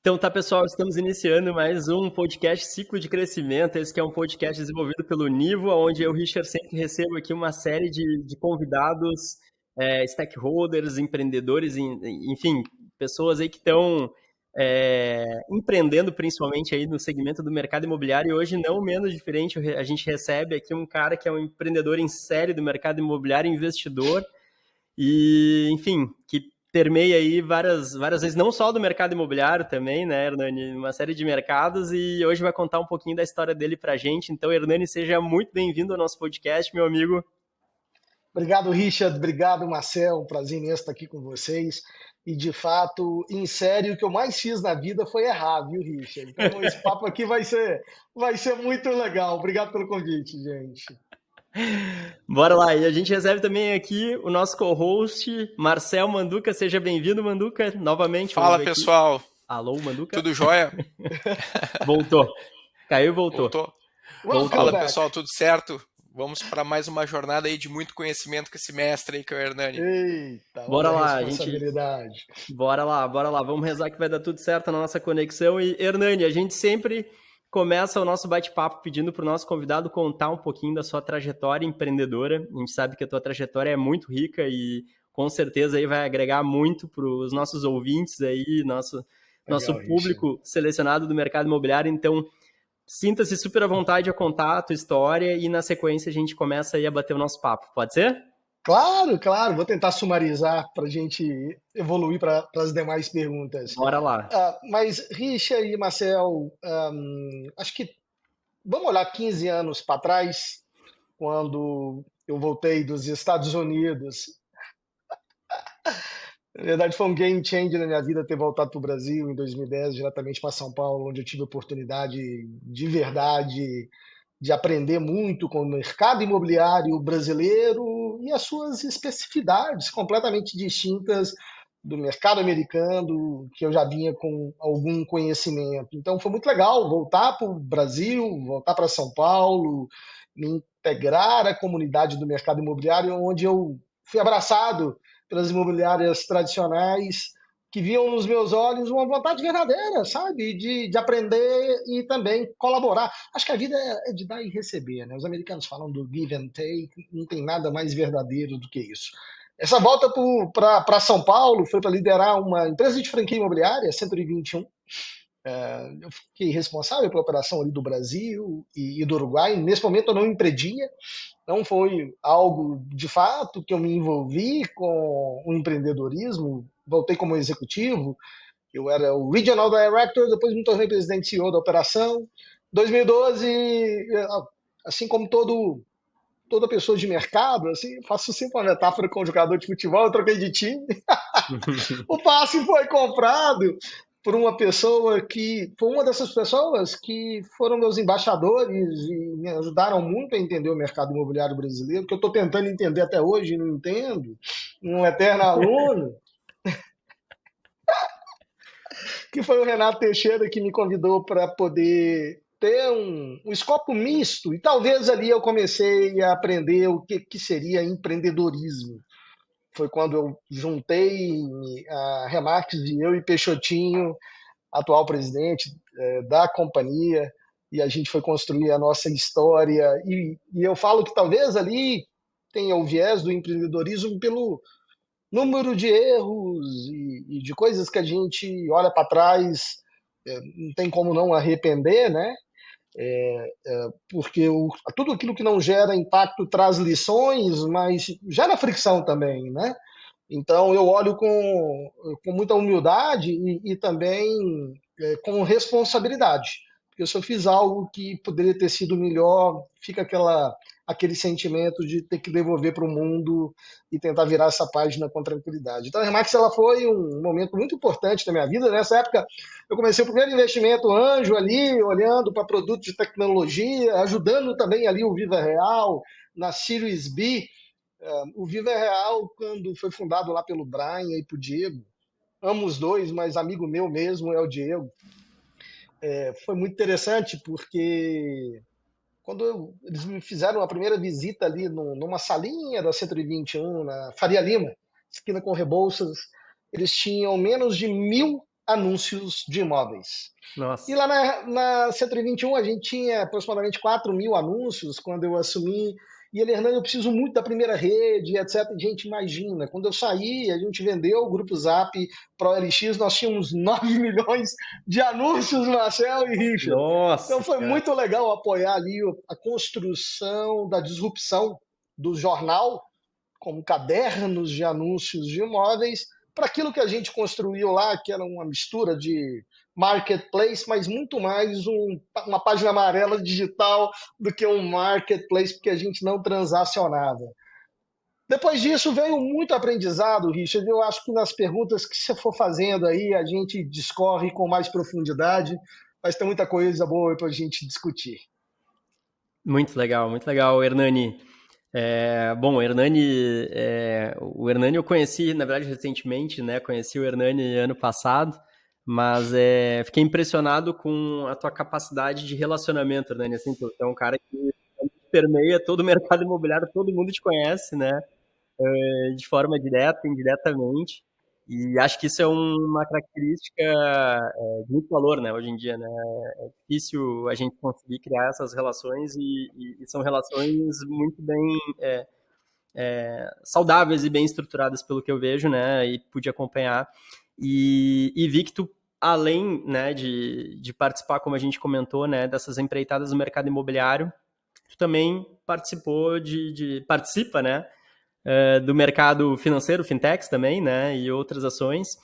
Então tá, pessoal, estamos iniciando mais um podcast Ciclo de Crescimento. Esse que é um podcast desenvolvido pelo Nivo, onde eu, Richard, sempre recebo aqui uma série de convidados, stakeholders, empreendedores, enfim, pessoas aí que estão empreendendo principalmente aí no segmento do mercado imobiliário. E hoje, não menos diferente, a gente recebe aqui um cara que é um empreendedor em série do mercado imobiliário, investidor, e, enfim, que permeia aí várias vezes, não só do mercado imobiliário também, né, Hernani? Uma série de mercados, e hoje vai contar um pouquinho da história dele pra gente. Então, Hernani, seja muito bem-vindo ao nosso podcast, meu amigo. Obrigado, Richard. Obrigado, Marcel. Um prazer imenso estar aqui com vocês. E, de fato, em série, o que eu mais fiz na vida foi errar, viu, Richard? Então, esse papo aqui vai ser muito legal. Obrigado pelo convite, gente. Bora lá. E a gente recebe também aqui o nosso co-host, Marcel Manduca. Seja bem-vindo, Manduca, novamente. Fala, pessoal. Alô, Manduca. Tudo jóia? Voltou. Caiu e voltou. Fala, pessoal. Tudo certo? Vamos para mais uma jornada aí de muito conhecimento com esse mestre aí, que é o Hernani. Eita, bora lá, responsabilidade. Bora lá. Vamos rezar que vai dar tudo certo na nossa conexão. E, Hernani, a gente sempre começa o nosso bate-papo pedindo para o nosso convidado contar um pouquinho da sua trajetória empreendedora. A gente sabe que a tua trajetória é muito rica e com certeza aí vai agregar muito para os nossos ouvintes aí, nosso público selecionado do mercado imobiliário. Então, sinta-se super à vontade a contar a tua história e na sequência a gente começa aí a bater o nosso papo. Pode ser? Claro. Vou tentar sumarizar para a gente evoluir para as demais perguntas. Bora lá. Mas, Richard e Marcel, acho que vamos olhar 15 anos para trás, quando eu voltei dos Estados Unidos. Na verdade, foi um game changer na minha vida ter voltado para o Brasil em 2010, diretamente para São Paulo, onde eu tive a oportunidade de verdade de aprender muito com o mercado imobiliário brasileiro e as suas especificidades completamente distintas do mercado americano, que eu já vinha com algum conhecimento. Então foi muito legal voltar para o Brasil, voltar para São Paulo, me integrar à comunidade do mercado imobiliário, onde eu fui abraçado pelas imobiliárias tradicionais, que viam nos meus olhos uma vontade verdadeira, sabe? De aprender e também colaborar. Acho que a vida é de dar e receber, né? Os americanos falam do give and take, não tem nada mais verdadeiro do que isso. Essa volta para São Paulo foi para liderar uma empresa de franquia imobiliária, 121. Eu fiquei responsável pela operação ali do Brasil e do Uruguai. Nesse momento eu não empreendia, não foi algo de fato que eu me envolvi com o empreendedorismo. Voltei como executivo, eu era o Regional Director, depois me tornei presidente e CEO da operação. 2012, assim como toda pessoa de mercado, assim, faço sempre uma metáfora com o jogador de futebol, eu troquei de time. O passe foi comprado por uma pessoa que foi uma dessas pessoas que foram meus embaixadores e me ajudaram muito a entender o mercado imobiliário brasileiro, que eu estou tentando entender até hoje e não entendo, um eterno aluno, que foi o Renato Teixeira que me convidou para poder ter um escopo misto, e talvez ali eu comecei a aprender o que seria empreendedorismo. Foi quando eu juntei a Remax e eu e Peixotinho, atual presidente da companhia, e a gente foi construir a nossa história. E eu falo que talvez ali tenha o viés do empreendedorismo pelo número de erros e de coisas que a gente olha para trás, não tem como não arrepender, né? Porque tudo aquilo que não gera impacto traz lições, mas gera fricção também, né? Então eu olho com muita humildade e também com responsabilidade. Porque se eu fiz algo que poderia ter sido melhor, fica aquele sentimento de ter que devolver para o mundo e tentar virar essa página com tranquilidade. Então a Remax ela foi um momento muito importante da minha vida. Nessa época eu comecei o primeiro investimento anjo ali, olhando para produtos de tecnologia, ajudando também ali o Viva Real, na Series B. O Viva Real, quando foi fundado lá pelo Brian e por Diego, amo os dois, mas amigo meu mesmo é o Diego. Foi muito interessante porque quando eles me fizeram a primeira visita ali numa salinha da 121, na Faria Lima, esquina com Rebouças, eles tinham menos de 1.000 anúncios de imóveis. Nossa. E lá na 121 a gente tinha aproximadamente 4.000 anúncios quando eu assumi. E ele, Hernani, eu preciso muito da primeira rede, etc. Gente, imagina, quando eu saí, a gente vendeu o Grupo Zap para o OLX, nós tínhamos 9 milhões de anúncios, Marcel e Richard. Nossa, então foi cara. muito legal apoiar ali a construção da disrupção do jornal, como cadernos de anúncios de imóveis, para aquilo que a gente construiu lá, que era uma mistura de marketplace, mas muito mais uma página amarela digital do que um marketplace, porque a gente não transacionava. Depois disso veio muito aprendizado, Richard. Eu acho que nas perguntas que você for fazendo aí, a gente discorre com mais profundidade, mas tem muita coisa boa para a gente discutir. Muito legal, Hernani. Bom, o Hernani eu conheci, na verdade, recentemente, né? Conheci o Hernani ano passado, mas fiquei impressionado com a tua capacidade de relacionamento, Hernani. Assim, tu é um cara que permeia todo o mercado imobiliário, todo mundo te conhece, né? De forma direta, indiretamente. E acho que isso é uma característica de muito valor, né, hoje em dia, né? É difícil a gente conseguir criar essas relações e são relações muito bem saudáveis e bem estruturadas pelo que eu vejo, né? E pude acompanhar. E vi que tu, além, né, de participar, como a gente comentou, né, dessas empreitadas no mercado imobiliário, tu também participa, né, do mercado financeiro, fintechs também, né, e outras ações.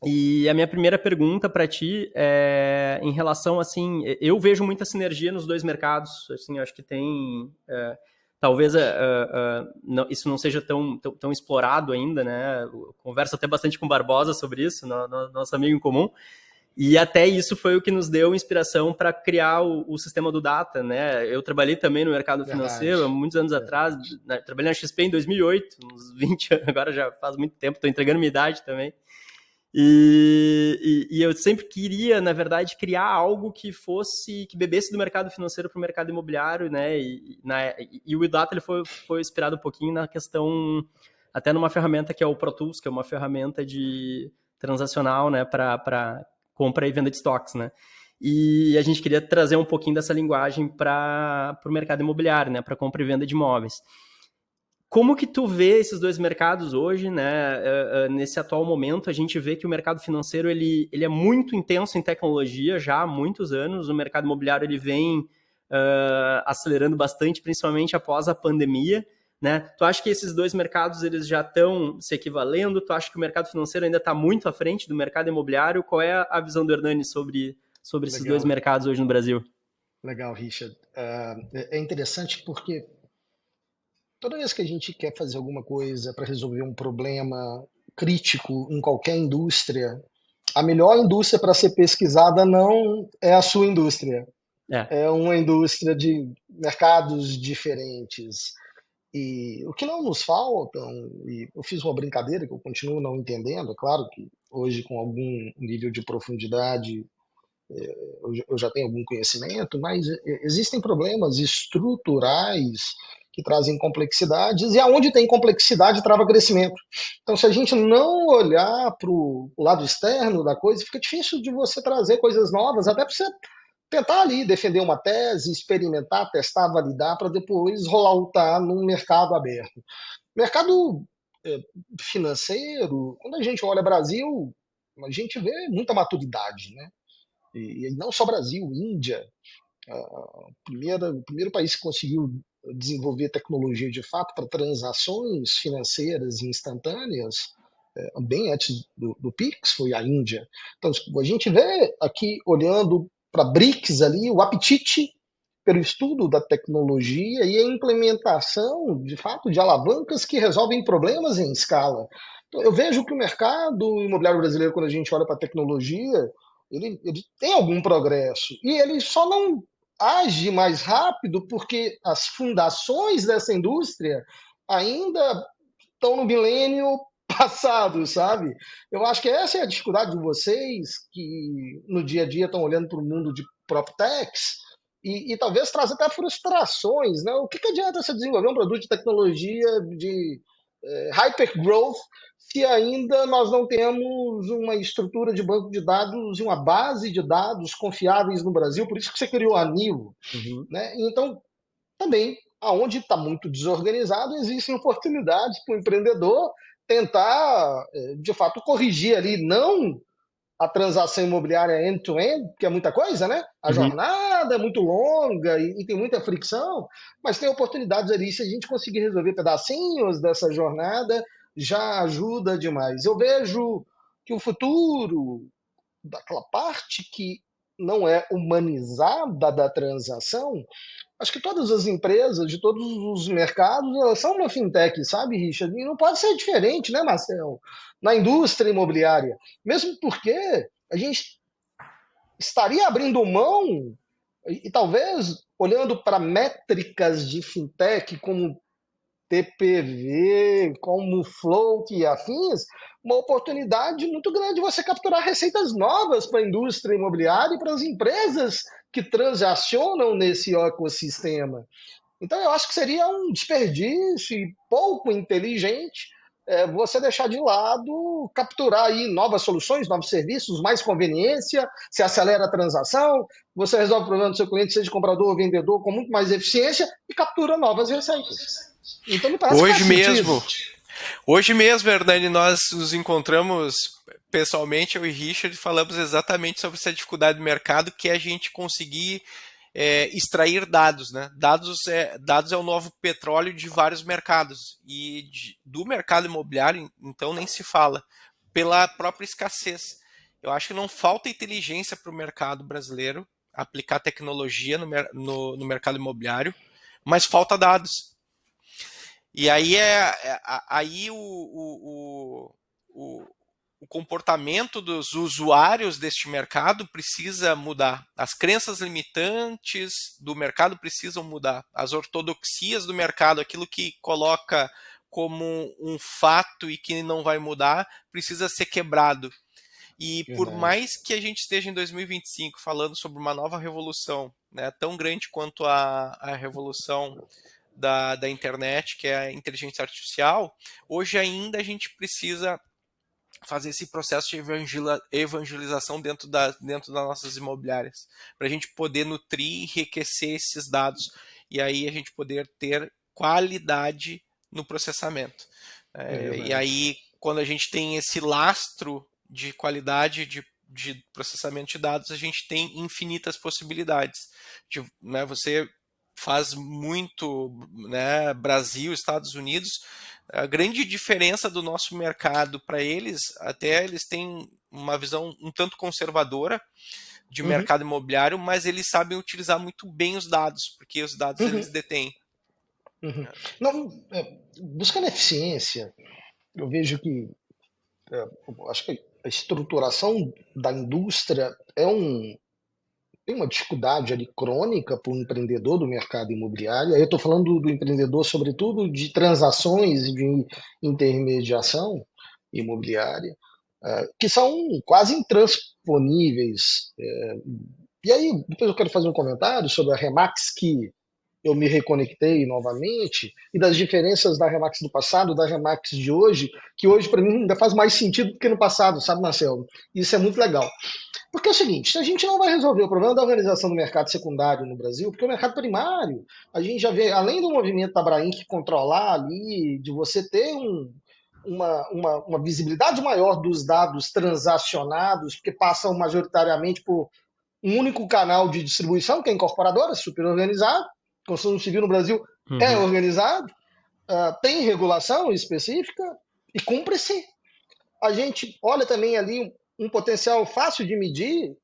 E a minha primeira pergunta para ti é em relação, assim, eu vejo muita sinergia nos dois mercados, assim, acho que tem, talvez isso não seja tão explorado ainda, né, eu converso até bastante com o Barbosa sobre isso, nosso amigo em comum, e até isso foi o que nos deu inspiração para criar o sistema do Data, né? Eu trabalhei também no mercado financeiro há muitos anos atrás, né? Trabalhei na XP em 2008, uns 20 anos, agora já faz muito tempo, estou entregando minha idade também. E eu sempre queria, na verdade, criar algo que bebesse do mercado financeiro para o mercado imobiliário, né? E o Data ele foi inspirado um pouquinho na questão, até numa ferramenta que é o Pro Tools, que é uma ferramenta de transacional, né, para compra e venda de estoques, né? E a gente queria trazer um pouquinho dessa linguagem para o mercado imobiliário, né, para compra e venda de imóveis. Como que tu vê esses dois mercados hoje, né? Nesse atual momento, a gente vê que o mercado financeiro ele é muito intenso em tecnologia já há muitos anos. O mercado imobiliário ele vem acelerando bastante, principalmente após a pandemia, né? Tu acha que esses dois mercados eles já estão se equivalendo? Tu acha que o mercado financeiro ainda está muito à frente do mercado imobiliário? Qual é a visão do Hernani sobre esses dois mercados hoje no Brasil? Legal, Richard. É interessante porque toda vez que a gente quer fazer alguma coisa para resolver um problema crítico em qualquer indústria, a melhor indústria para ser pesquisada não é a sua indústria. É uma indústria de mercados diferentes. E o que não nos faltam, e eu fiz uma brincadeira que eu continuo não entendendo, é claro que hoje com algum nível de profundidade eu já tenho algum conhecimento, mas existem problemas estruturais que trazem complexidades, e aonde tem complexidade trava crescimento. Então, se a gente não olhar para o lado externo da coisa, fica difícil de você trazer coisas novas, até para você tentar ali defender uma tese, experimentar, testar, validar, para depois rolar num mercado aberto. Mercado financeiro, quando a gente olha Brasil, a gente vê muita maturidade, né? E não só Brasil, Índia, o primeiro país que conseguiu desenvolver tecnologia de fato para transações financeiras instantâneas, bem antes do Pix, foi a Índia. Então, a gente vê aqui, olhando para BRICS ali, o apetite pelo estudo da tecnologia e a implementação, de fato, de alavancas que resolvem problemas em escala. Então, eu vejo que o mercado imobiliário brasileiro, quando a gente olha para a tecnologia, ele tem algum progresso. E ele só não age mais rápido porque as fundações dessa indústria ainda estão no milênio passado, sabe? Eu acho que essa é a dificuldade de vocês que no dia a dia estão olhando para o mundo de PropTechs e talvez trazer até frustrações, né? O que adianta você desenvolver um produto de tecnologia de hypergrowth se ainda nós não temos uma estrutura de banco de dados e uma base de dados confiáveis no Brasil. Por isso que você criou a Nivo. Né? Então, também, aonde está muito desorganizado, existem oportunidades para o empreendedor tentar, de fato, corrigir ali, não a transação imobiliária end-to-end, que é muita coisa, né? A jornada é muito longa e tem muita fricção, mas tem oportunidades ali, se a gente conseguir resolver pedacinhos dessa jornada, já ajuda demais. Eu vejo que o futuro daquela parte que não é humanizada da transação, acho que todas as empresas de todos os mercados, elas são uma fintech, sabe, Richard? E não pode ser diferente, né, Marcel? Na indústria imobiliária. Mesmo porque a gente estaria abrindo mão, e talvez olhando para métricas de fintech como TPV, como float e afins, uma oportunidade muito grande de você capturar receitas novas para a indústria imobiliária e para as empresas que transacionam nesse ecossistema. Então, eu acho que seria um desperdício e pouco inteligente você deixar de lado, capturar aí novas soluções, novos serviços, mais conveniência, se acelera a transação, você resolve o problema do seu cliente, seja comprador ou vendedor, com muito mais eficiência e captura novas receitas. Então, me parece Hoje mesmo, Hernani, nós nos encontramos pessoalmente, eu e Richard, falamos exatamente sobre essa dificuldade do mercado, que é a gente conseguir extrair dados, né? Dados é o novo petróleo de vários mercados, e do mercado imobiliário, então, nem se fala, pela própria escassez. Eu acho que não falta inteligência para o mercado brasileiro aplicar tecnologia no mercado imobiliário, mas falta dados. E aí o comportamento dos usuários deste mercado precisa mudar. As crenças limitantes do mercado precisam mudar. As ortodoxias do mercado, aquilo que coloca como um fato e que não vai mudar, precisa ser quebrado. E por mais que a gente esteja em 2025 falando sobre uma nova revolução, né, tão grande quanto a revolução da internet, que é a inteligência artificial, hoje ainda a gente precisa fazer esse processo de evangelização dentro das nossas imobiliárias, para a gente poder nutrir e enriquecer esses dados, e aí a gente poder ter qualidade no processamento. E aí, quando a gente tem esse lastro de qualidade de processamento de dados, a gente tem infinitas possibilidades. Né, você faz muito, né, Brasil, Estados Unidos, a grande diferença do nosso mercado para eles, até eles têm uma visão um tanto conservadora de mercado imobiliário, mas eles sabem utilizar muito bem os dados, porque os dados eles detêm. Não, buscando eficiência, eu vejo que acho que a estruturação da indústria tem uma dificuldade ali crônica para o empreendedor do mercado imobiliário. Aí eu estou falando do empreendedor, sobretudo, de transações e de intermediação imobiliária, que são quase intransponíveis. E aí, depois eu quero fazer um comentário sobre a Remax, que eu me reconectei novamente, e das diferenças da Remax do passado, da Remax de hoje, que hoje para mim ainda faz mais sentido do que no passado, sabe, Marcelo? Isso é muito legal. Porque é o seguinte, a gente não vai resolver o problema da organização do mercado secundário no Brasil, porque o mercado primário, a gente já vê, além do movimento da Abrainc controlar ali, de você ter uma visibilidade maior dos dados transacionados, porque passam majoritariamente por um único canal de distribuição, que é a incorporadora, super organizado. A construção civil no Brasil é organizado, tem regulação específica e cumpre-se. A gente olha também ali um potencial fácil de medir,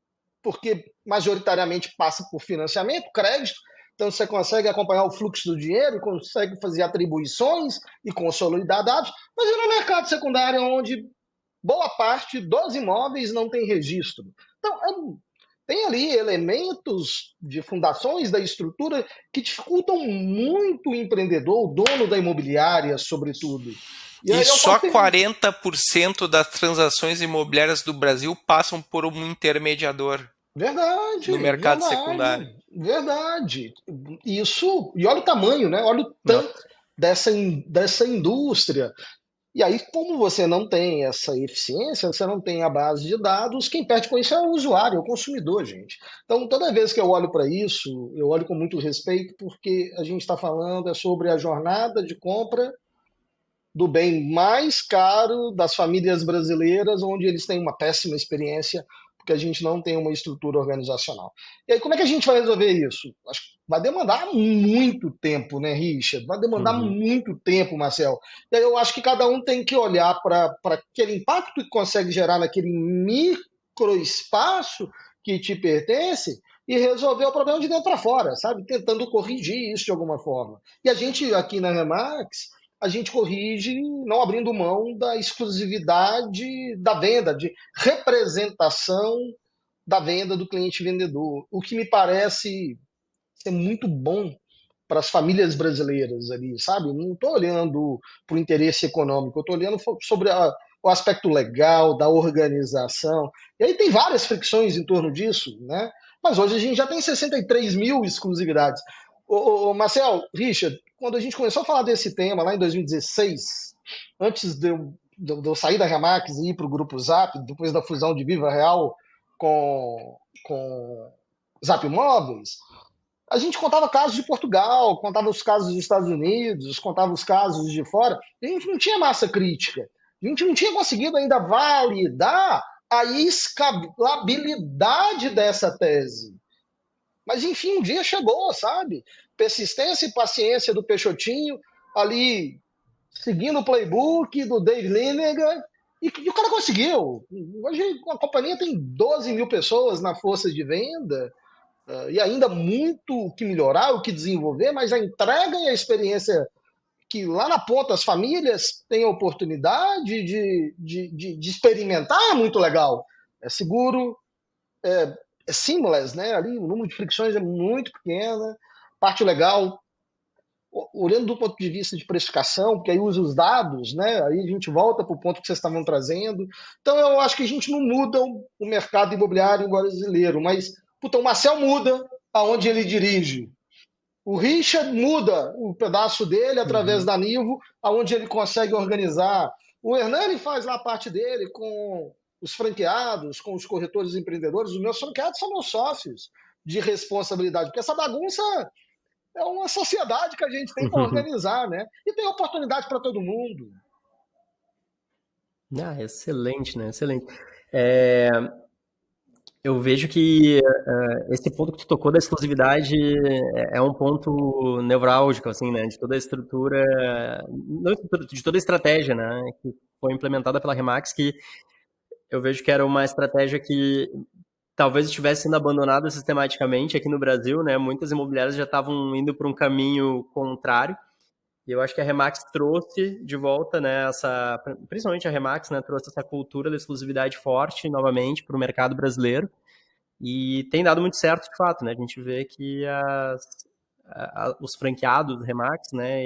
porque majoritariamente passa por financiamento, crédito, então você consegue acompanhar o fluxo do dinheiro, consegue fazer atribuições e consolidar dados, mas é no mercado secundário onde boa parte dos imóveis não tem registro. Então, tem ali elementos de fundações da estrutura que dificultam muito o empreendedor, o dono da imobiliária, sobretudo. E só 40% das transações imobiliárias do Brasil passam por um intermediador. Verdade. No mercado secundário. Verdade. Isso, e olha o tamanho, né? Olha o tanto. dessa indústria. E aí, como você não tem essa eficiência, você não tem a base de dados, quem perde com isso é o usuário, é o consumidor, gente. Então, toda vez que eu olho para isso, eu olho com muito respeito, porque a gente está falando sobre a jornada de compra do bem mais caro das famílias brasileiras, onde eles têm uma péssima experiência, porque a gente não tem uma estrutura organizacional. E aí, como é que a gente vai resolver isso? Acho que vai demandar muito tempo, né, Richard? Vai demandar Uhum. muito tempo, Marcel. E aí eu acho que cada um tem que olhar para aquele impacto que consegue gerar naquele microespaço que te pertence e resolver o problema de dentro para fora, sabe? Tentando corrigir isso de alguma forma. E a gente aqui na Remax, a gente corrige não abrindo mão da exclusividade da venda, de representação da venda do cliente vendedor, o que me parece ser muito bom para as famílias brasileiras ali, sabe? Não estou olhando para o interesse econômico, eu estou olhando sobre o aspecto legal da organização. E aí tem várias fricções em torno disso, né? Mas hoje a gente já tem 63 mil exclusividades. Marcel, Richard, quando a gente começou a falar desse tema lá em 2016, antes de eu sair da Remax e ir para o Grupo Zap, depois da fusão de Viva Real com Zap Móveis, a gente contava casos de Portugal, contava os casos dos Estados Unidos, contava os casos de fora. A gente não tinha massa crítica. A gente não tinha conseguido ainda validar a escalabilidade dessa tese. Mas, enfim, um dia chegou, sabe? Persistência e paciência do Peixotinho, ali seguindo o playbook do Dave Lineker, e o cara conseguiu. Hoje a companhia tem 12 mil pessoas na força de venda, e ainda muito o que melhorar, o que desenvolver, mas a entrega e a experiência que lá na ponta as famílias têm a oportunidade de experimentar é muito legal. É seguro, é seamless, né? Ali o número de fricções é muito pequena, parte legal, olhando do ponto de vista de precificação, porque aí usa os dados, né? Aí a gente volta para o ponto que vocês estavam trazendo. Então eu acho que a gente não muda o mercado imobiliário brasileiro, mas puta, o Marcel muda aonde ele dirige. O Richard muda o pedaço dele através Uhum. da Nivo, aonde ele consegue organizar. O Hernani faz lá a parte dele com os franqueados, com os corretores empreendedores. Os meus franqueados são meus sócios de responsabilidade, porque essa bagunça é uma sociedade que a gente tem para organizar, né? E tem oportunidade para todo mundo. Ah, excelente, né? Excelente. É, eu vejo que esse ponto que tu tocou da exclusividade é um ponto nevrálgico, assim, né? De toda a estrutura, não estrutura, de toda a estratégia, né? Que foi implementada pela Remax, que eu vejo que era uma estratégia que talvez estivesse sendo abandonada sistematicamente aqui no Brasil, né? Muitas imobiliárias já estavam indo para um caminho contrário. E eu acho que a Remax trouxe de volta, né, principalmente a Remax, né, trouxe essa cultura da exclusividade forte novamente para o mercado brasileiro. E tem dado muito certo, de fato, né? A gente vê que os franqueados Remax, né,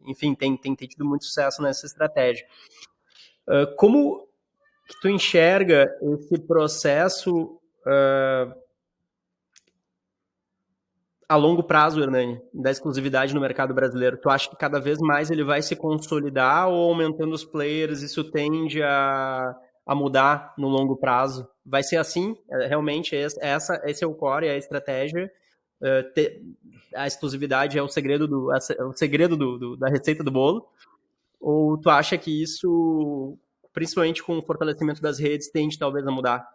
enfim, tem tido muito sucesso nessa estratégia. Como que tu enxerga esse processo a longo prazo, Hernani, da exclusividade no mercado brasileiro? Tu acha que cada vez mais ele vai se consolidar ou aumentando os players, isso tende a mudar no longo prazo? Vai ser assim? Realmente, esse é o core, é a estratégia. A exclusividade é o segredo, da receita do bolo? Ou tu acha que isso, principalmente com o fortalecimento das redes, tende talvez a mudar?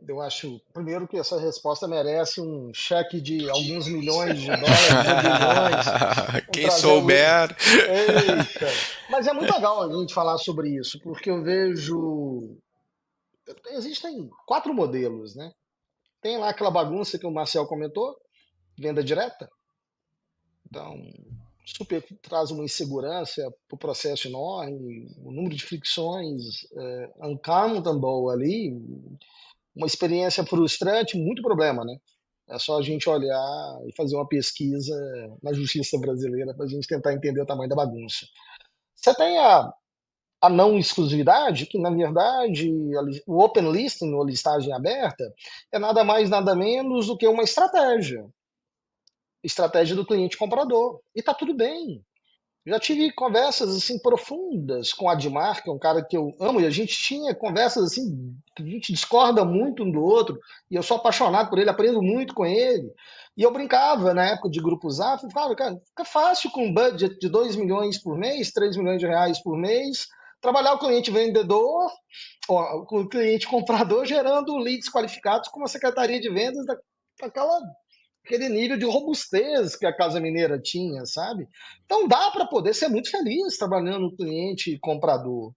Eu acho, primeiro, que essa resposta merece um cheque de alguns milhões de dólares ou bilhões. Vamos Quem trazer o. souber. Eita! Mas é muito legal a gente falar sobre isso, porque eu vejo. Existem quatro modelos, né? Tem lá aquela bagunça que o Marcel comentou, venda direta. Então, super traz uma insegurança para o processo enorme, o número de fricções uncountable ali, uma experiência frustrante, muito problema, né? É só a gente olhar e fazer uma pesquisa na justiça brasileira para a gente tentar entender o tamanho da bagunça. Você tem a não exclusividade, que na verdade o open listing, ou listagem aberta, é nada mais, nada menos do que uma estratégia. estratégia do cliente comprador. E tá tudo bem. Já tive conversas assim profundas com o Admar, que é um cara que eu amo, e a gente tinha conversas assim que a gente discorda muito um do outro, e eu sou apaixonado por ele, aprendo muito com ele. E eu brincava na época de Grupo Zap, eu falava, cara, fica fácil com um budget de 2 milhões por mês, 3 milhões de reais por mês, trabalhar o cliente vendedor, ó, com o cliente comprador, gerando leads qualificados com uma secretaria de vendas daquela aquele nível de robustez que a Casa Mineira tinha, sabe? Então dá para poder ser muito feliz trabalhando no cliente comprador.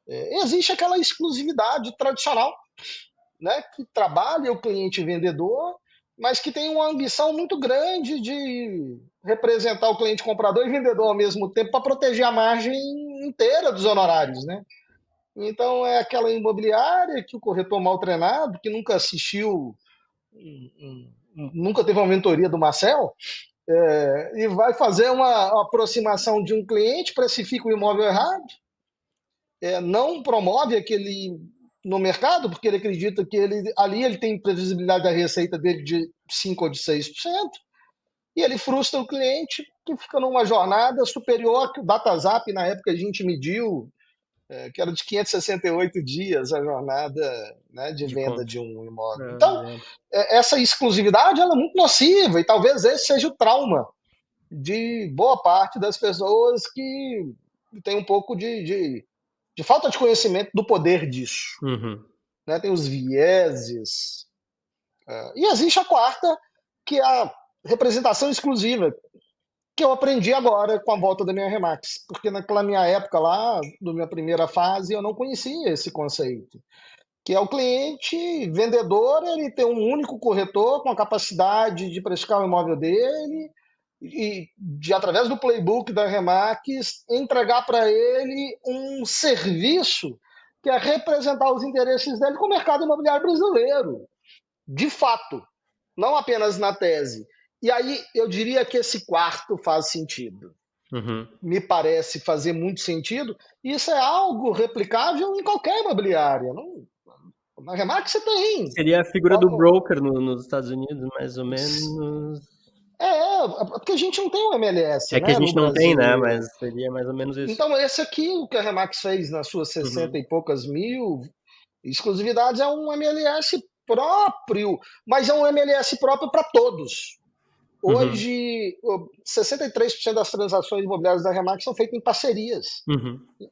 Existe aquela exclusividade tradicional, né, que trabalha o cliente vendedor, mas que tem uma ambição muito grande de representar o cliente comprador e vendedor ao mesmo tempo para proteger a margem inteira dos honorários, né? Então é aquela imobiliária que o corretor mal treinado, que nunca assistiu, nunca teve uma mentoria do Marcel, e vai fazer uma aproximação de um cliente, precifica o imóvel errado, não promove aquele no mercado, porque ele acredita que ali ele tem previsibilidade da receita dele de 5% ou de 6%, e ele frustra o cliente, que fica numa jornada superior que o DataZap, na época a gente mediu, que era de 568 dias a jornada, né, de venda de um imóvel. Então, essa exclusividade ela é muito nociva, e talvez esse seja o trauma de boa parte das pessoas que tem um pouco de falta de conhecimento do poder disso. Uhum. Né? Tem os vieses. E existe a quarta, que é a representação exclusiva, que eu aprendi agora com a volta da minha Remax. Porque naquela minha época lá, na minha primeira fase, eu não conhecia esse conceito. Que é o cliente vendedor, ele tem um único corretor com a capacidade de precificar o imóvel dele, e através do playbook da Remax, entregar para ele um serviço que é representar os interesses dele com o mercado imobiliário brasileiro, de fato, não apenas na tese. E aí eu diria que esse quarto faz sentido. Uhum. Me parece fazer muito sentido. Isso é algo replicável em qualquer imobiliária. Na Remax você tem. Seria a figura do broker nos Estados Unidos, mais ou menos. Porque a gente não tem um MLS, É que a né, gente no não tem, né? Brasil. Mas seria mais ou menos isso. Então, esse aqui, o que a Remax fez nas suas 60 e poucas mil exclusividades, é um MLS próprio, mas é um MLS próprio para todos. Hoje, 63% das transações imobiliárias da Remax são feitas em parcerias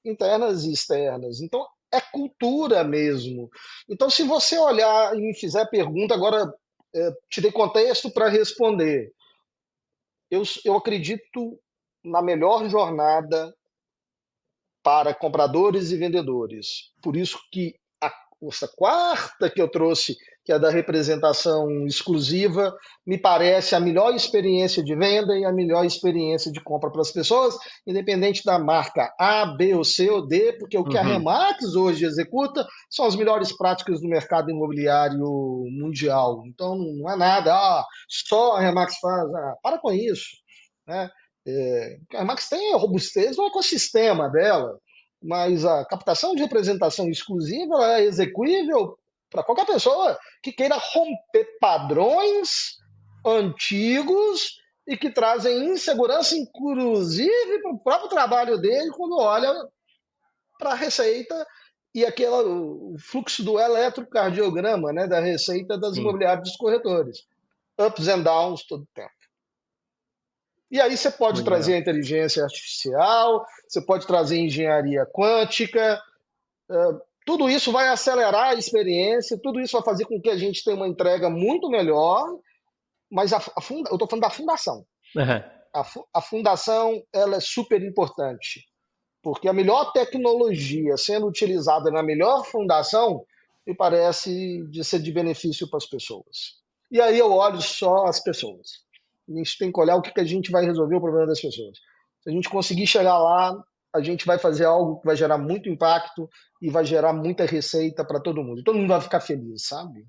internas e externas. Então, é cultura mesmo. Então, se você olhar e me fizer pergunta, agora te dei contexto para responder. Eu acredito na melhor jornada para compradores e vendedores. Por isso que essa quarta que eu trouxe, que é da representação exclusiva, me parece a melhor experiência de venda e a melhor experiência de compra para as pessoas, independente da marca A, B, ou C ou D, porque o que a Remax hoje executa são as melhores práticas do mercado imobiliário mundial. Então não é nada, só a Remax faz, para com isso. Né? A Remax tem a robustez no ecossistema dela, mas a captação de representação exclusiva é execuível para qualquer pessoa que queira romper padrões antigos e que trazem insegurança, inclusive, para o próprio trabalho dele, quando olha para a receita e o fluxo do eletrocardiograma, né, da receita das imobiliárias dos corretores. Ups and downs todo tempo. E aí você pode trazer a inteligência artificial, você pode trazer engenharia quântica, tudo isso vai acelerar a experiência, tudo isso vai fazer com que a gente tenha uma entrega muito melhor, mas eu estou falando da fundação. A fundação ela é super importante, porque a melhor tecnologia sendo utilizada na melhor fundação me parece de ser de benefício para as pessoas. E aí eu olho só as pessoas. A gente tem que olhar o que a gente vai resolver o problema das pessoas. Se a gente conseguir chegar lá, a gente vai fazer algo que vai gerar muito impacto e vai gerar muita receita para todo mundo. E todo mundo vai ficar feliz, sabe?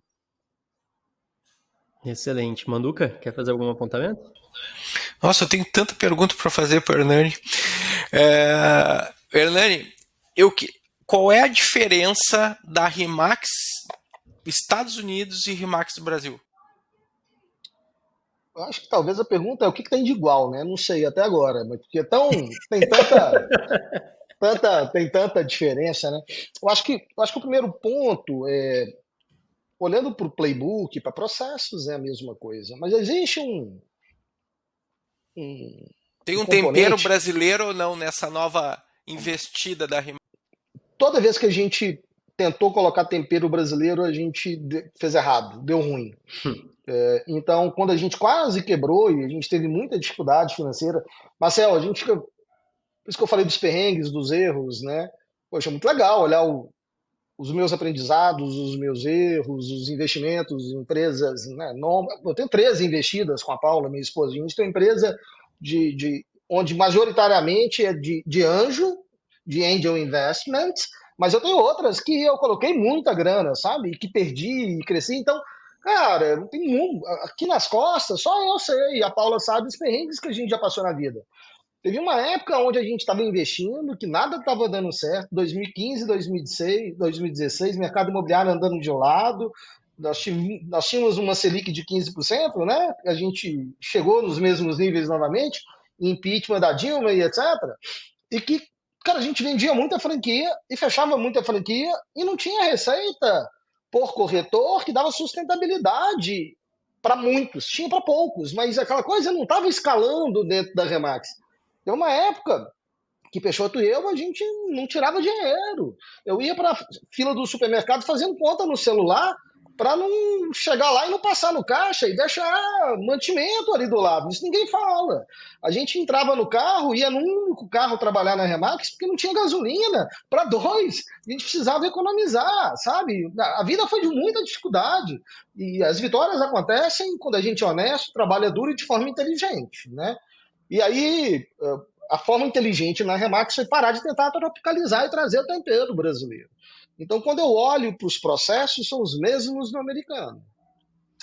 Excelente. Manduca, quer fazer algum apontamento? Nossa, eu tenho tanta pergunta para fazer para o Hernani. Hernani, qual é a diferença da Remax Estados Unidos e Remax Brasil? Eu acho que talvez a pergunta é o que tem de igual, né? Não sei até agora, mas porque tem tanta diferença, né? Eu acho que o primeiro ponto é, olhando para o playbook, para processos, é a mesma coisa, mas existe um, Tem um um tempero componente. brasileiro ou não nessa nova investida da Rimac? Toda vez que a gente tentou colocar tempero brasileiro, a gente fez errado, deu ruim. Então, quando a gente quase quebrou e a gente teve muita dificuldade financeira, Marcel, a gente fica, por isso que eu falei dos perrengues, dos erros, né? Poxa, é muito legal olhar os meus aprendizados, os meus erros, os investimentos, empresas, né? Não, eu tenho 13 investidas com a Paula, minha esposa. A gente tem uma empresa onde majoritariamente é de anjo, de angel investment, mas eu tenho outras que eu coloquei muita grana, sabe? Que perdi e cresci. Então, cara, não tem aqui nas costas, só eu sei, a Paula sabe os perrengues que a gente já passou na vida. Teve uma época onde a gente estava investindo, que nada estava dando certo, 2015, 2016, 2016, mercado imobiliário andando de lado, nós tínhamos uma Selic de 15%, né? A gente chegou nos mesmos níveis novamente, impeachment da Dilma e etc. E que, cara, a gente vendia muita franquia e fechava muita franquia e não tinha receita por corretor que dava sustentabilidade para muitos, tinha para poucos, mas aquela coisa não estava escalando dentro da Remax. Tem uma época que Peixoto e eu, a gente não tirava dinheiro. Eu ia para a fila do supermercado fazendo conta no celular para não chegar lá e não passar no caixa e deixar mantimento ali do lado. Isso ninguém fala. A gente entrava no carro, ia num único carro trabalhar na Remax porque não tinha gasolina para dois. A gente precisava economizar, sabe? A vida foi de muita dificuldade. E as vitórias acontecem quando a gente é honesto, trabalha duro e de forma inteligente, né? E aí, a forma inteligente na Remax foi parar de tentar tropicalizar e trazer o tempero brasileiro. Então, quando eu olho para os processos, são os mesmos no americano.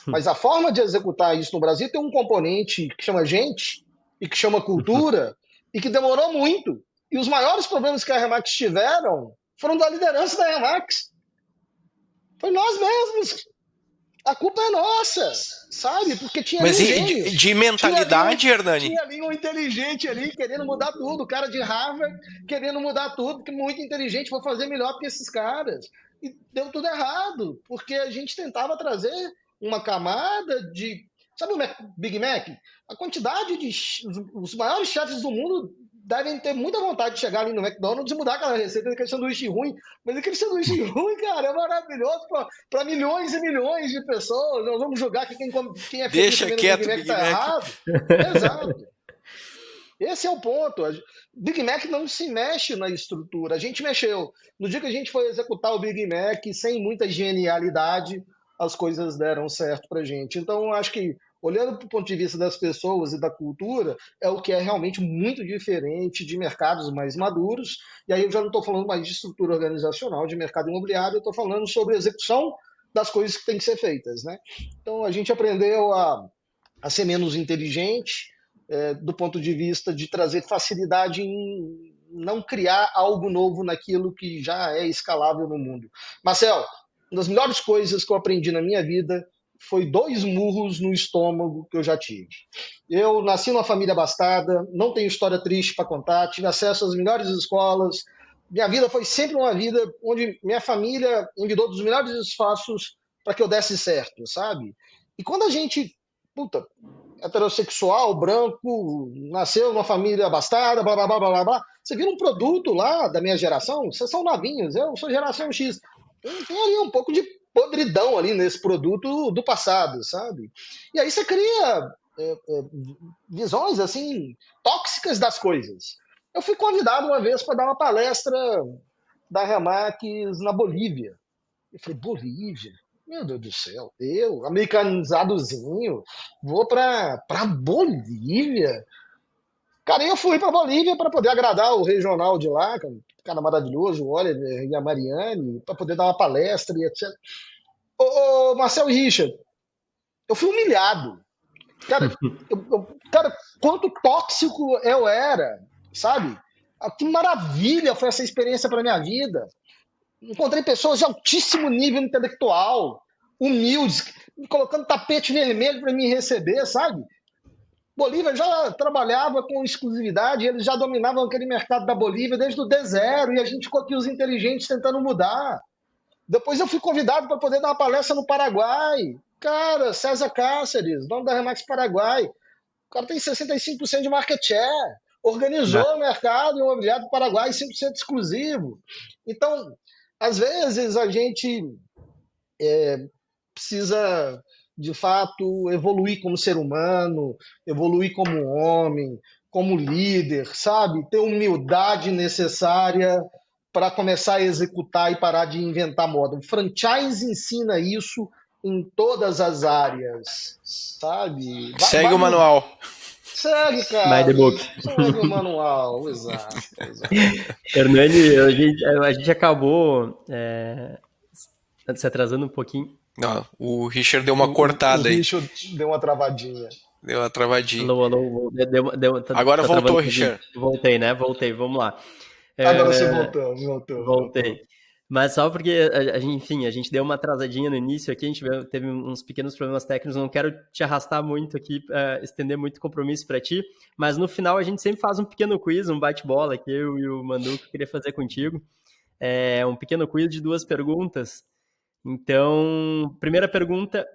Mas a forma de executar isso no Brasil tem um componente que chama gente e que chama cultura e que demorou muito. E os maiores problemas que a Remax tiveram foram da liderança da Remax. Foi nós mesmos. A culpa é nossa, sabe? Porque tinha ali Mas um gênio. de mentalidade, Hernani? Tinha ali um inteligente ali querendo mudar tudo. O cara de Harvard querendo mudar tudo, que muito inteligente, vou fazer melhor que esses caras. E deu tudo errado, porque a gente tentava trazer uma camada de. Sabe o Big Mac? A quantidade de. Os maiores chefes do mundo devem ter muita vontade de chegar ali no McDonald's e mudar aquela receita daquele sanduíche ruim. Mas aquele sanduíche ruim, cara, é maravilhoso para milhões e milhões de pessoas. Nós vamos julgar que quem é feliz Deixa comendo quieto, Big Mac Big está Mac. errado. Exato. Esse é o ponto. Big Mac não se mexe na estrutura. A gente mexeu. No dia que a gente foi executar o Big Mac sem muita genialidade, as coisas deram certo para gente. Então, eu acho que, olhando para o ponto de vista das pessoas e da cultura, é o que é realmente muito diferente de mercados mais maduros. E aí eu já não estou falando mais de estrutura organizacional, de mercado imobiliário, eu estou falando sobre a execução das coisas que têm que ser feitas, né? Então, a gente aprendeu a ser menos inteligente, do ponto de vista de trazer facilidade em não criar algo novo naquilo que já é escalável no mundo. Marcel, uma das melhores coisas que eu aprendi na minha vida foi 2 murros no estômago que eu já tive. Eu nasci numa família abastada, não tenho história triste para contar, tive acesso às melhores escolas. Minha vida foi sempre uma vida onde minha família envidou dos melhores esforços para que eu desse certo, sabe? E quando a gente, puta, heterossexual, branco, nasceu numa família abastada, blá, blá, blá, blá, blá. Você vira um produto lá da minha geração, vocês são novinhos, eu sou geração X. Tem ali um pouco de podridão ali nesse produto do passado, sabe? E aí você cria visões, assim, tóxicas das coisas. Eu fui convidado uma vez para dar uma palestra da Remax na Bolívia. Eu falei, Bolívia? Meu Deus do céu, eu, americanizadozinho, vou pra Bolívia? Cara, eu fui pra Bolívia para poder agradar o regional de lá, cara maravilhoso, o Oliver e a Mariane, para poder dar uma palestra e etc. Ô, Marcel e Richard, eu fui humilhado. Cara, cara, quanto tóxico eu era, sabe? Que maravilha foi essa experiência para minha vida. Encontrei pessoas de altíssimo nível intelectual, humildes, colocando tapete vermelho para me receber, sabe? Bolívia já trabalhava com exclusividade, eles já dominavam aquele mercado da Bolívia desde o D0, e a gente ficou aqui os inteligentes tentando mudar. Depois eu fui convidado para poder dar uma palestra no Paraguai. Cara, César Cáceres, dono da Remax Paraguai. O cara tem 65% de market share. Organizou o mercado imobiliário do Paraguai 100% exclusivo. Então, às vezes a gente precisa, de fato, evoluir como ser humano, evoluir como homem, como líder, sabe? Ter humildade necessária para começar a executar e parar de inventar moda. O franchise ensina isso em todas as áreas, sabe? Segue o manual. Segue, cara. By the book. Segue o manual, exato. Hernani, a gente acabou se atrasando um pouquinho. Não, o Richard deu uma cortada aí. O Richard deu uma travadinha. Deu uma travadinha. Alô. Agora voltou, Richard. Voltei, né? Voltei, vamos lá. Agora você voltou. Voltei. Mas só porque, enfim, a gente deu uma atrasadinha no início aqui, a gente teve uns pequenos problemas técnicos, não quero te arrastar muito aqui, estender muito compromisso para ti, mas no final a gente sempre faz um pequeno quiz, um bate-bola que eu e o Manduca queria fazer contigo. Um pequeno quiz de 2 perguntas. Então, primeira pergunta,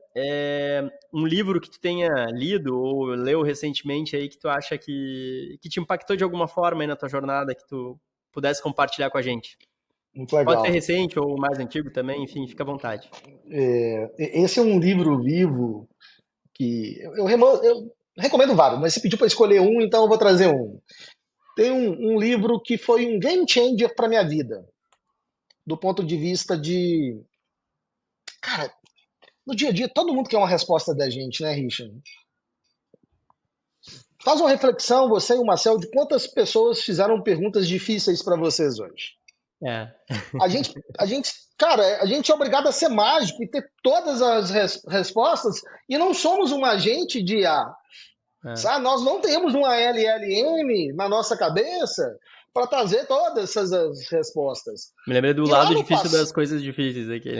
um livro que tu tenha lido ou leu recentemente aí que tu acha que te impactou de alguma forma aí na tua jornada, que tu pudesse compartilhar com a gente? Muito legal. Pode ser recente ou mais antigo também, enfim, fica à vontade. Esse é um livro vivo que eu recomendo vários, mas você pediu para escolher um, então eu vou trazer um. Tem um livro que foi um game changer para minha vida, do ponto de vista de... Cara, no dia a dia, todo mundo quer uma resposta da gente, né, Richard? Faz uma reflexão, você e o Marcel, de quantas pessoas fizeram perguntas difíceis para vocês hoje. A gente é obrigado a ser mágico e ter todas as respostas, e não somos um agente de IA. Sabe? Nós não temos uma LLM na nossa cabeça para trazer todas essas respostas. Me lembrei do lado difícil das coisas difíceis aqui.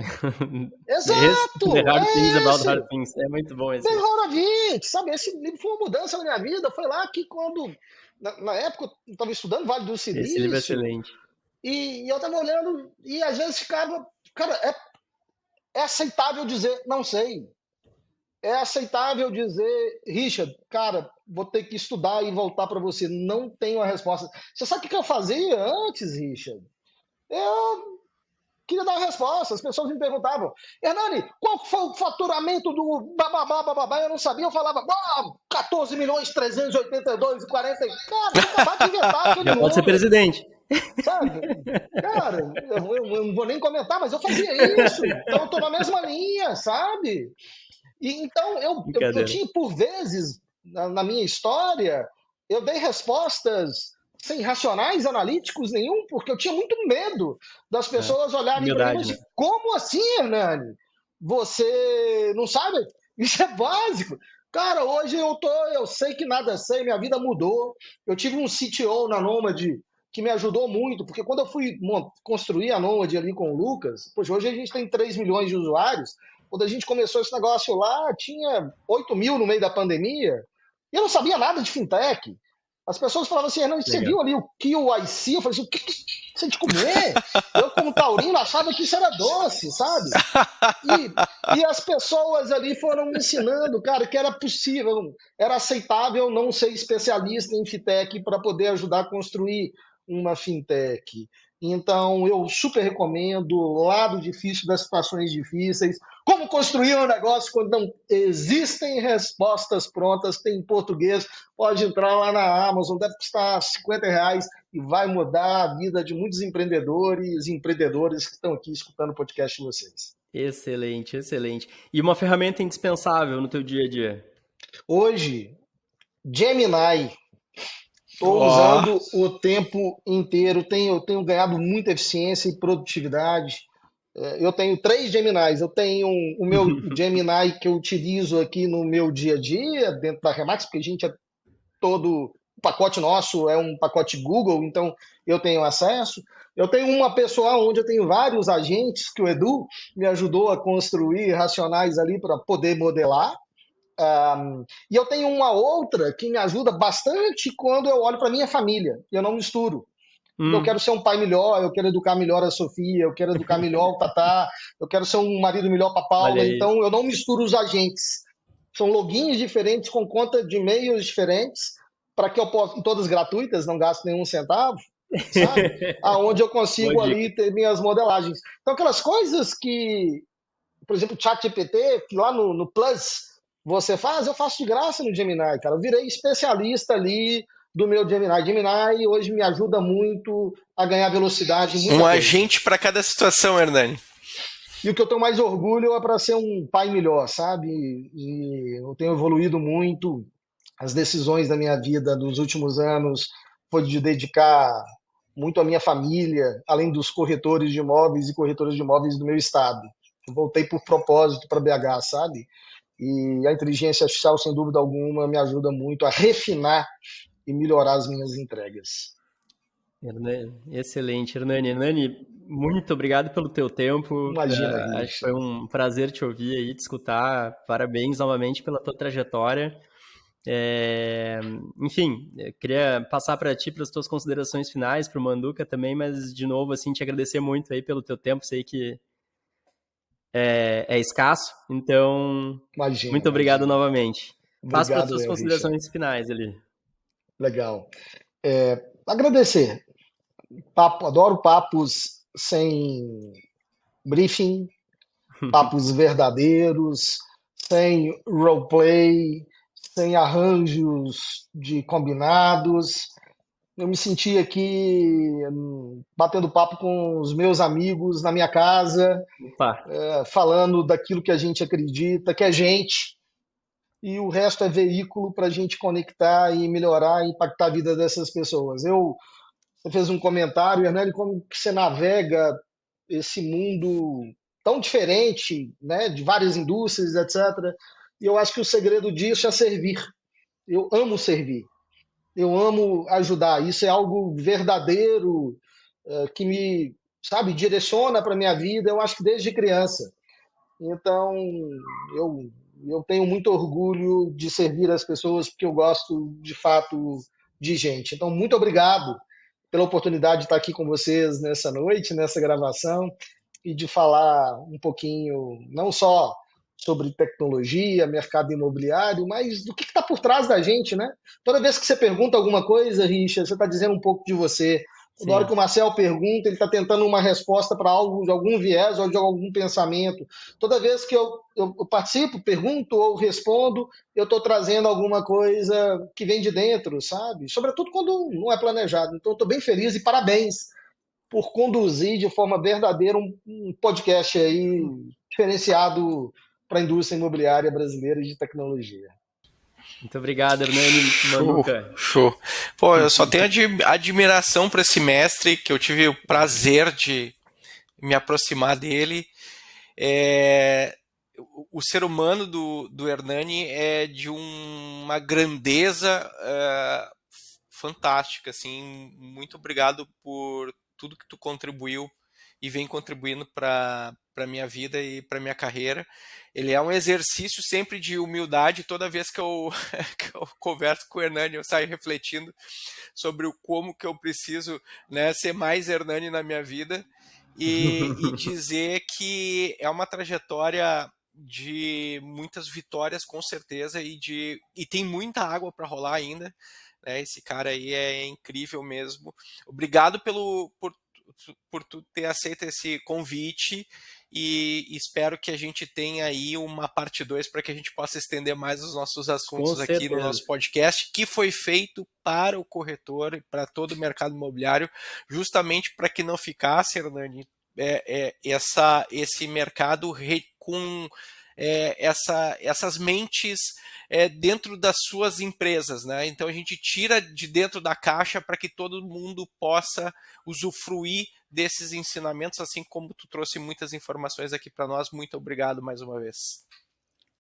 Exato! The Hard Things About Hard Things. É muito bom esse. The Hard Things, sabe? Esse livro foi uma mudança na minha vida. Foi lá que quando, na época, eu estava estudando Vale do Silício. Esse livro é excelente. E eu estava olhando e às vezes ficava... Cara, é aceitável dizer, não sei. É aceitável dizer, Richard, cara, vou ter que estudar e voltar para você. Não tenho a resposta. Você sabe o que eu fazia antes, Richard? Eu queria dar uma resposta. As pessoas me perguntavam, Hernani, qual foi o faturamento do bababá? Eu não sabia. Eu falava, 14 milhões 382 e 40. Cara, eu acabava de inventar aquele número. Pode ser presidente. Sabe? Cara, eu não vou nem comentar, mas eu fazia isso. Então eu tô na mesma linha, sabe? E então eu tinha, por vezes, na minha história, eu dei respostas sem racionais analíticos nenhum, porque eu tinha muito medo das pessoas olharem para mim e dizer, como assim, Hernani? Você não sabe? Isso é básico. Cara, hoje eu sei que nada sei, minha vida mudou. Eu tive um CTO na Nomad que me ajudou muito, porque quando eu fui construir a Nomad ali com o Lucas, poxa, hoje a gente tem 3 milhões de usuários. Quando a gente começou esse negócio lá, tinha 8 mil no meio da pandemia, e eu não sabia nada de fintech. As pessoas falavam assim, Hernani, você viu ali o QIC? Eu falei assim, o que isso é de comer? Eu, como taurino, achava que isso era doce, sabe? E as pessoas ali foram me ensinando, cara, que era possível, era aceitável não ser especialista em fintech para poder ajudar a construir uma fintech. Então, eu super recomendo o lado difícil das situações difíceis, como construir um negócio quando não existem respostas prontas, tem em português, pode entrar lá na Amazon, deve custar R$50 e vai mudar a vida de muitos empreendedores e empreendedoras que estão aqui escutando o podcast de vocês. Excelente, excelente. E uma ferramenta indispensável no teu dia a dia? Hoje, Gemini. Estou usando o tempo inteiro, eu tenho ganhado muita eficiência e produtividade. Eu tenho 3 Geminis. Eu tenho o meu Gemini que eu utilizo aqui no meu dia a dia, dentro da Remax, porque a gente o pacote nosso é um pacote Google, então eu tenho acesso. Eu tenho uma pessoal onde eu tenho vários agentes que o Edu me ajudou a construir racionais ali para poder modelar. E eu tenho uma outra que me ajuda bastante quando eu olho para minha família. Eu não misturo. Eu quero ser um pai melhor, eu quero educar melhor a Sofia, eu quero educar melhor o Tatá, eu quero ser um marido melhor para Olha Paula. aí. Então eu não misturo os agentes. São logins diferentes com conta de e-mails diferentes para que eu possa, todas gratuitas, não gasto nenhum centavo, sabe? Aonde eu Boa consigo dica. ali ter minhas modelagens. Então aquelas coisas que, por exemplo, o ChatGPT, que lá no Plus você faz, eu faço de graça no Gemini, cara. Eu virei especialista ali do meu Gemini. Gemini hoje me ajuda muito a ganhar velocidade em muita Um coisa. agente para cada situação, Hernani. E o que eu tenho mais orgulho é para ser um pai melhor, sabe? E eu tenho evoluído muito. As decisões da minha vida dos últimos anos foi de dedicar muito à minha família, além dos corretores de imóveis e corretoras de imóveis do meu estado. Eu voltei por propósito para BH, sabe? E a inteligência artificial, sem dúvida alguma, me ajuda muito a refinar e melhorar as minhas entregas. Hernani, excelente, Hernani. Hernani, muito obrigado pelo teu tempo. Imagina, Acho que foi Richard. um prazer te ouvir aí, te escutar. Parabéns novamente pela tua trajetória. É, enfim, eu queria passar para ti para as tuas considerações finais, para o Manduca também, mas de novo, assim, te agradecer muito aí pelo teu tempo. Sei que é escasso, então Imagina, muito obrigado imagina. novamente. Passo para as Obrigado, tuas Richard. considerações finais ali. Legal. Agradecer. Adoro papos sem briefing, papos verdadeiros, sem roleplay, sem arranjos de combinados. Eu me senti aqui batendo papo com os meus amigos na minha casa, Opa, falando daquilo que a gente acredita, que é gente, e o resto é veículo para a gente conectar e melhorar e impactar a vida dessas pessoas. Você fez um comentário, Hernani, como que você navega esse mundo tão diferente, né, de várias indústrias, etc. E eu acho que o segredo disso é servir. Eu amo servir. Eu amo ajudar. Isso é algo verdadeiro, que me, sabe, direciona para minha vida. Eu acho que desde criança. Então, eu, eu tenho muito orgulho de servir as pessoas porque eu gosto, de fato, de gente. Então, muito obrigado pela oportunidade de estar aqui com vocês nessa noite, nessa gravação, e de falar um pouquinho, não só sobre tecnologia, mercado imobiliário, mas do que está por trás da gente, né? Toda vez que você pergunta alguma coisa, Richard, você está dizendo um pouco de você. Toda hora sim. que o Marcel pergunta, ele está tentando uma resposta para algo, de algum viés ou de algum pensamento. Toda vez que eu participo, pergunto ou respondo, eu estou trazendo alguma coisa que vem de dentro, sabe? Sobretudo quando não é planejado. Então, estou bem feliz e parabéns por conduzir de forma verdadeira um podcast aí diferenciado para a indústria imobiliária brasileira e de tecnologia. Muito obrigado, Hernani Show, Manduca. show. Pô, eu só tenho admiração para esse mestre, que eu tive o prazer de me aproximar dele. O ser humano do Hernani é de uma grandeza fantástica, assim. Muito obrigado por tudo que tu contribuiu e vem contribuindo para minha vida e para minha carreira. Ele é um exercício sempre de humildade. Toda vez que eu, que eu converso com o Hernani, eu saio refletindo sobre o como que eu preciso, né, ser mais Hernani na minha vida e dizer que é uma trajetória de muitas vitórias, com certeza, e tem muita água para rolar ainda. Né? Esse cara aí é incrível mesmo. Obrigado por tu ter aceito esse convite e espero que a gente tenha aí uma parte 2 para que a gente possa estender mais os nossos Com assuntos aqui no certeza. nosso podcast, que foi feito para o corretor e para todo o mercado imobiliário, justamente para que não ficasse, Hernani, esse mercado com essas mentes dentro das suas empresas, né? Então a gente tira de dentro da caixa para que todo mundo possa usufruir desses ensinamentos, assim como tu trouxe muitas informações aqui para nós. Muito obrigado mais uma vez.